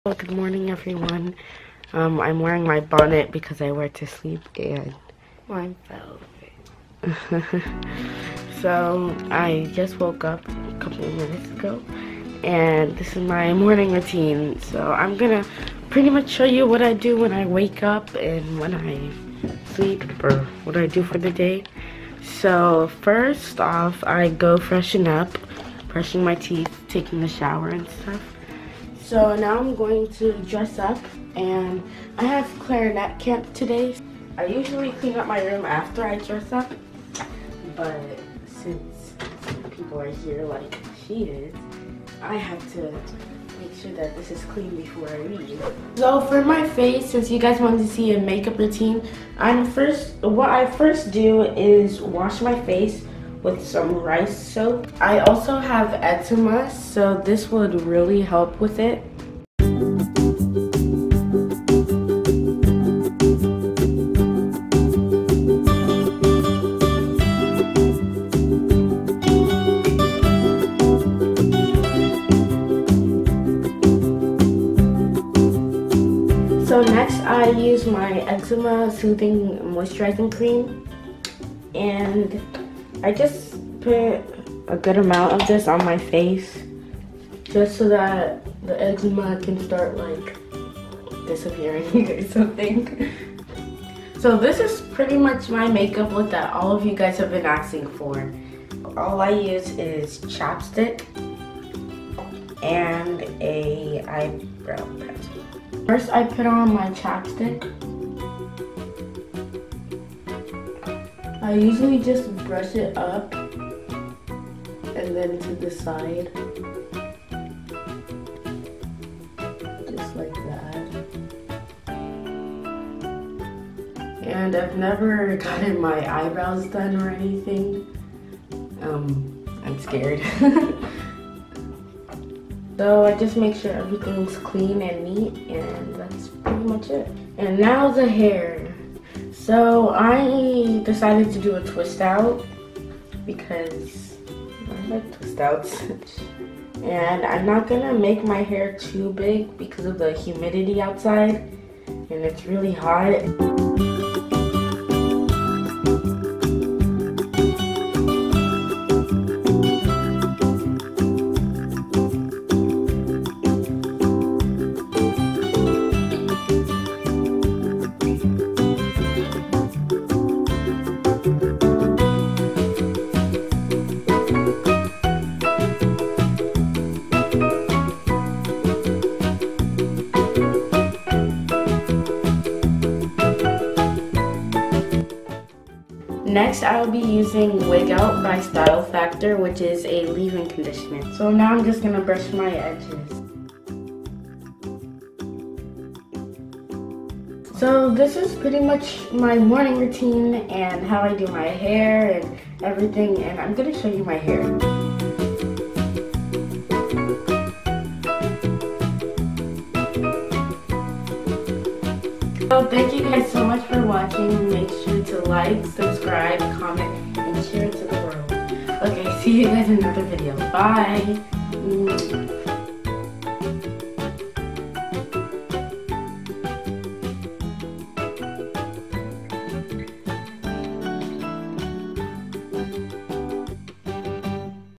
Well, good morning, everyone. I'm wearing my bonnet because I wear it to sleep, and mine fell. So I just woke up a couple of minutes ago, and this is my morning routine. So I'm gonna pretty much show you what I do when I wake up and when I sleep, or what I do for the day. So first off, I go freshen up, brushing my teeth, taking a shower and stuff. So now I'm going to dress up, and I have clarinet camp today. I usually clean up my room after I dress up, but since people are here like she is, I have to make sure that this is clean before I leave. So for my face, since you guys wanted to see a makeup routine, what I first do is wash my face with some rice soap. I also have eczema, so this would really help with it. So next I use my eczema soothing moisturizing cream, and I just put a good amount of this on my face just so that the eczema can start like disappearing or something. So this is pretty much my makeup look that all of you guys have been asking for. All I use is chapstick and a eyebrow pencil. First I put on my chapstick. I usually just brush it up and then to the side, just like that. And I've never gotten my eyebrows done or anything. I'm scared. So I just make sure everything's clean and neat, and that's pretty much it. And now the hair. So I decided to do a twist out because I like twist outs. And I'm not gonna make my hair too big because of the humidity outside, and it's really hot. Next, I will be using Wig Out by Style Factor, which is a leave-in conditioner. So now I'm just gonna brush my edges. So this is pretty much my morning routine and how I do my hair and everything, and I'm gonna show you my hair. So thank you guys so much for watching. Make sure to like, subscribe, comment, and share it to the world. Okay, see you guys in another video. Bye!